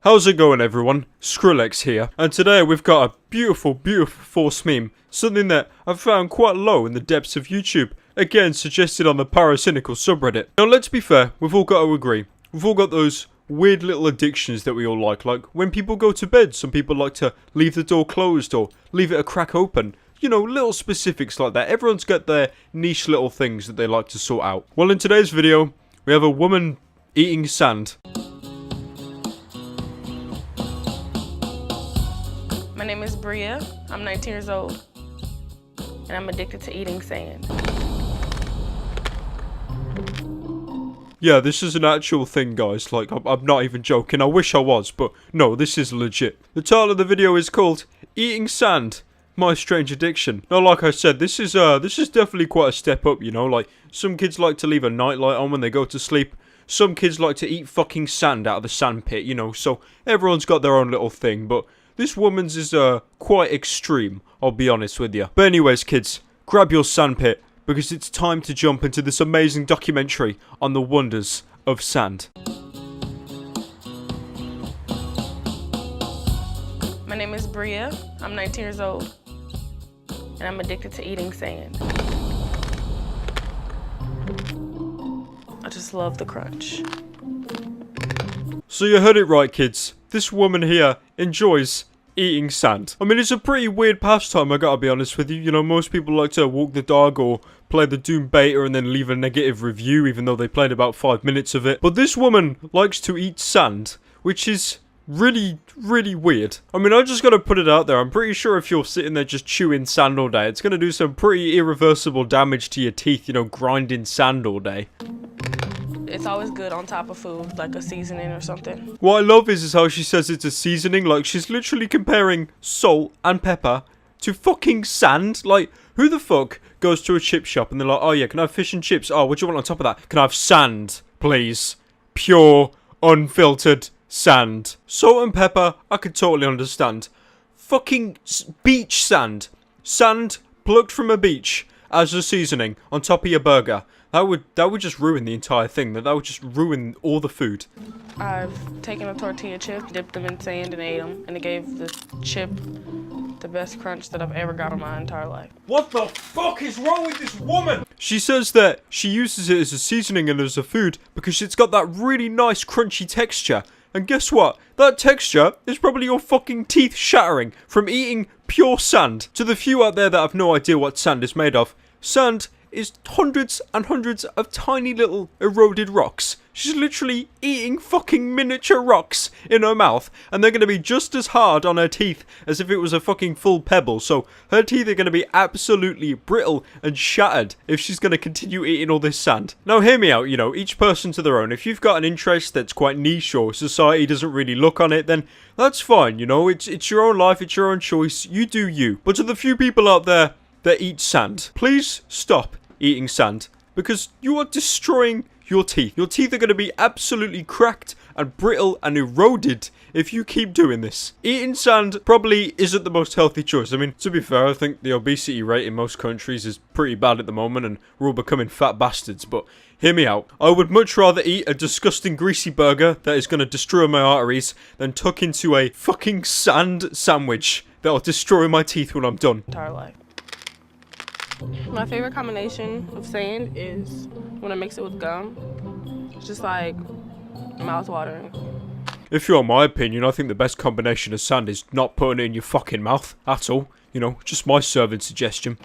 How's it going, everyone? Skrillex here, and today we've got a beautiful force meme, something that I've found quite low in the depths of YouTube, again suggested on the Paracynical subreddit. Now let's be fair, we've all got to agree, we've all got those weird little addictions that we all like when people go to bed, some people like to leave the door closed or leave it a crack open. You know, little specifics like that. Everyone's got their niche little things that they like to sort out. Well, in today's video, we have a woman eating sand. My name is Bria. I'm 19 years old, and I'm addicted to eating sand. Yeah, this is an actual thing, guys. Like, I'm not even joking. I wish I was, but no, this is legit. The title of the video is called Eating Sand, My Strange Addiction. Now, like I said, this is definitely quite a step up, you know? Like, some kids like to leave a nightlight on when they go to sleep. Some kids like to eat fucking sand out of the sandpit, you know? So, everyone's got their own little thing, but this woman's is quite extreme, I'll be honest with you. But anyways, kids, grab your sandpit, because it's time to jump into this amazing documentary on the wonders of sand. My name is Bria. I'm 19 years old, and I'm addicted to eating sand. I just love the crunch. So you heard it right, kids. This woman here enjoys eating sand. I mean, it's a pretty weird pastime, I gotta be honest with you. You know, most people like to walk the dog or play the Doom beta and then leave a negative review, even though they played about 5 minutes of it. But this woman likes to eat sand, which is really weird. I mean, I just gotta put it out there. I'm pretty sure if you're sitting there just chewing sand all day, it's gonna do some pretty irreversible damage to your teeth, you know, grinding sand all day. It's always good on top of food, like a seasoning or something. What I love is how she says it's a seasoning. Like, she's literally comparing salt and pepper to fucking sand. Like, who the fuck goes to a chip shop and they're like, oh yeah, can I have fish and chips? Oh, what do you want on top of that? Can I have sand, please? Pure, unfiltered sand. Salt and pepper, I could totally understand. Fucking beach sand. Sand plucked from a beach as a seasoning on top of your burger. That would just ruin the entire thing. That would just ruin all the food. I've taken a tortilla chip, dipped them in sand, and ate them, and it gave the chip the best crunch that I've ever got in my entire life. What the fuck is wrong with this woman? She says that she uses it as a seasoning and as a food because it's got that really nice crunchy texture. And guess what? That texture is probably your fucking teeth shattering from eating pure sand. To the few out there that have no idea what sand is made of, sand is hundreds and hundreds of tiny little eroded rocks. She's literally eating fucking miniature rocks in her mouth, and they're going to be just as hard on her teeth as if it was a fucking full pebble. So her teeth are going to be absolutely brittle and shattered if she's going to continue eating all this sand. Now hear me out, you know, each person to their own. If you've got an interest that's quite niche or society doesn't really look on it, then that's fine, you know, it's your own life, it's your own choice, you do you. But to the few people out there that eat sand, please stop eating sand, because you are destroying your teeth. Your teeth are going to be absolutely cracked and brittle and eroded if you keep doing this. Eating sand probably isn't the most healthy choice. I mean, to be fair, I think the obesity rate in most countries is pretty bad at the moment and we're all becoming fat bastards, but hear me out. I would much rather eat a disgusting greasy burger that is going to destroy my arteries than tuck into a fucking sand sandwich that will destroy my teeth when I'm done. Entire life. My favorite combination of sand is when I mix it with gum. It's just like mouth-watering. If you want my opinion, I think the best combination of sand is not putting it in your fucking mouth at all. You know, just my serving suggestion.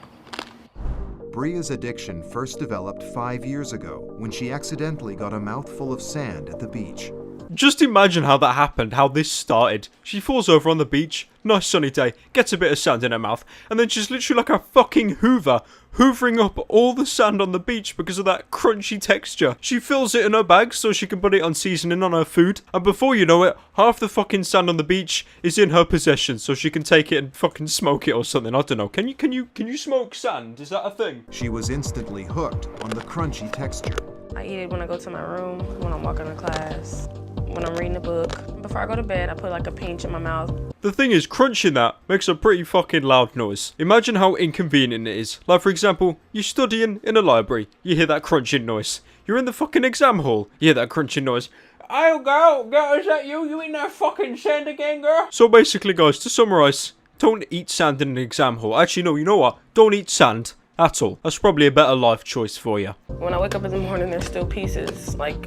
Bria's addiction first developed 5 years ago when she accidentally got a mouthful of sand at the beach. Just imagine how that happened, how this started. She falls over on the beach, nice sunny day, gets a bit of sand in her mouth, and then she's literally like a fucking hoover, hoovering up all the sand on the beach because of that crunchy texture. She fills it in her bag so she can put it on seasoning on her food, and before you know it, half the fucking sand on the beach is in her possession so she can take it and fucking smoke it or something. I don't know. Can you smoke sand? Is that a thing? She was instantly hooked on the crunchy texture. I eat it when I go to my room, when I'm walking to class, when I'm reading a book. Before I go to bed, I put like a pinch in my mouth. The thing is, crunching that makes a pretty fucking loud noise. Imagine how inconvenient it is. Like, for example, you're studying in a library, you hear that crunching noise. You're in the fucking exam hall, you hear that crunching noise. Oh, girl, is that you? You eating that fucking sand again, girl? So basically, guys, to summarise, don't eat sand in an exam hall. Actually, no, you know what? Don't eat sand at all. That's probably a better life choice for you. When I wake up in the morning, there's still pieces, like,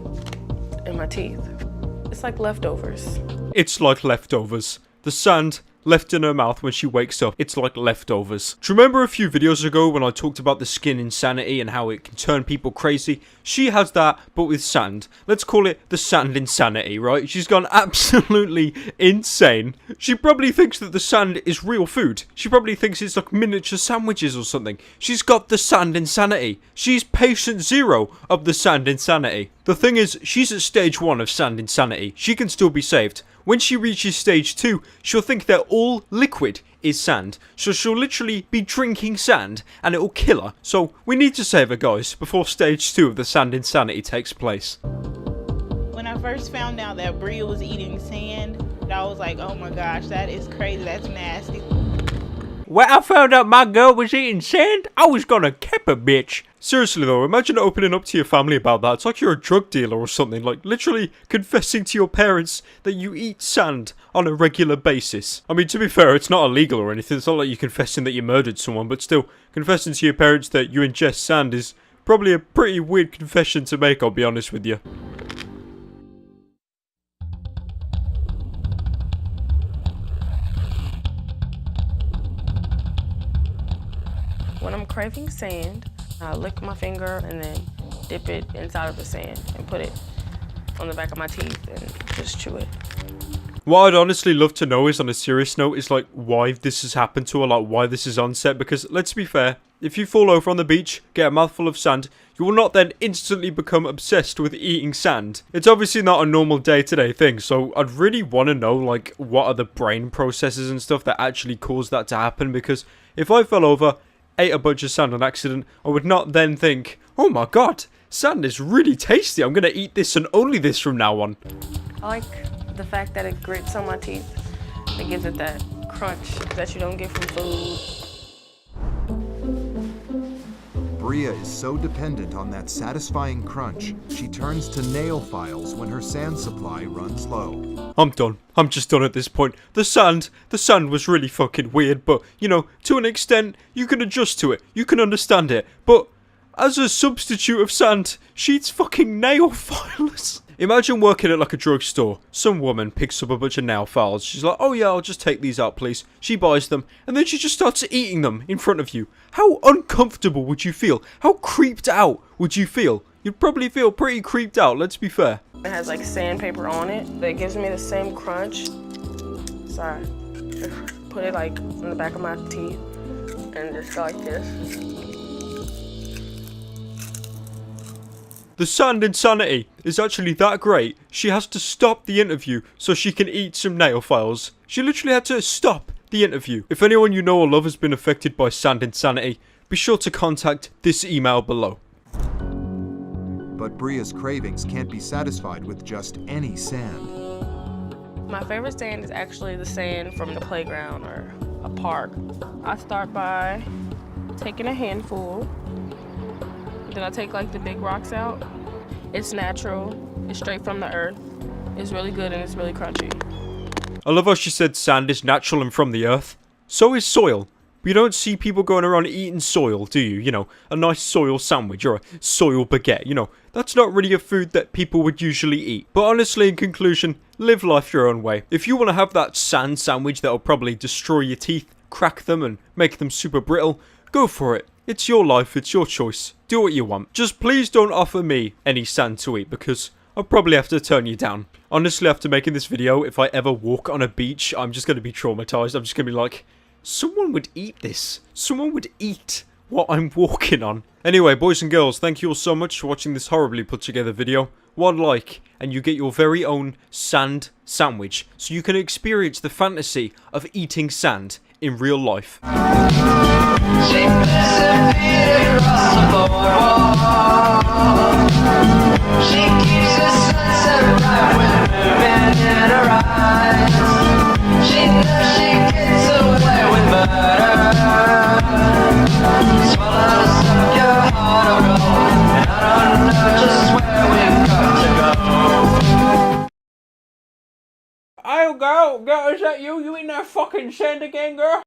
in my teeth. It's like leftovers. It's like leftovers. The sand left in her mouth when she wakes up, it's like leftovers. Do you remember a few videos ago when I talked about the skin insanity and how it can turn people crazy? She has that, but with sand. Let's call it the sand insanity, right? She's gone absolutely insane. She probably thinks that the sand is real food. She probably thinks it's like miniature sandwiches or something. She's got the sand insanity. She's patient zero of the sand insanity. The thing is, she's at stage 1 of sand insanity. She can still be saved. When she reaches stage 2, she'll think that all liquid is sand. So she'll literally be drinking sand and it'll kill her. So we need to save her, guys, before stage 2 of the sand insanity takes place. When I first found out that Bria was eating sand, I was like, oh my gosh, that is crazy, that's nasty. When I found out my girl was eating sand, I was gonna keep a bitch. Seriously though, imagine opening up to your family about that. It's like you're a drug dealer or something, like literally confessing to your parents that you eat sand on a regular basis. I mean, to be fair, it's not illegal or anything. It's not like you're confessing that you murdered someone, but still, confessing to your parents that you ingest sand is probably a pretty weird confession to make, I'll be honest with you. When I'm craving sand, I lick my finger and then dip it inside of the sand and put it on the back of my teeth and just chew it. What I'd honestly love to know is, on a serious note, is like why this has happened to her, like why this is on set, because let's be fair, if you fall over on the beach, get a mouthful of sand, you will not then instantly become obsessed with eating sand. It's obviously not a normal day-to-day thing, so I'd really want to know like what are the brain processes and stuff that actually cause that to happen, because if I fell over, ate a bunch of sand on accident, I would not then think, oh my god, sand is really tasty, I'm gonna eat this and only this from now on. I like the fact that it grits on my teeth. It gives it that crunch that you don't get from food. Bria is so dependent on that satisfying crunch, she turns to nail files when her sand supply runs low. I'm done. I'm just done at this point. The sand was really fucking weird, but, you know, to an extent, you can adjust to it. You can understand it. But, as a substitute of sand, she eats fucking nail files. Imagine working at like a drugstore. Some woman picks up a bunch of nail files. She's like, oh yeah, I'll just take these out, please. She buys them, and then she just starts eating them in front of you. How uncomfortable would you feel? How creeped out would you feel? You'd probably feel pretty creeped out, let's be fair. It has like sandpaper on it that gives me the same crunch. Sorry. Put it like in the back of my teeth and just go like this. The sand insanity is actually that great, she has to stop the interview so she can eat some nail files. She literally had to stop the interview. If anyone you know or love has been affected by sand insanity, be sure to contact this email below. But Bria's cravings can't be satisfied with just any sand. My favorite sand is actually the sand from the playground or a park. I start by taking a handful. Then I take like the big rocks out. It's natural, it's straight from the earth. It's really good and it's really crunchy. I love how she said sand is natural and from the earth. So is soil. But you don't see people going around eating soil, do you? You know, a nice soil sandwich or a soil baguette, you know. That's not really a food that people would usually eat. But honestly, in conclusion, live life your own way. If you want to have that sand sandwich that'll probably destroy your teeth, crack them and make them super brittle, go for it. It's your life, it's your choice. Do what you want. Just please don't offer me any sand to eat because I'll probably have to turn you down. Honestly, after making this video, if I ever walk on a beach, I'm just going to be traumatized. I'm just going to be like, someone would eat this. Someone would eat what I'm walking on. Anyway, boys and girls, thank you all so much for watching this horribly put together video. One like, and you get your very own sand sandwich, so you can experience the fantasy of eating sand in real life. She disappeared across the boardwalk. She keeps the sunset bright with Hey, girl, is that you? You in that fucking sand again, girl?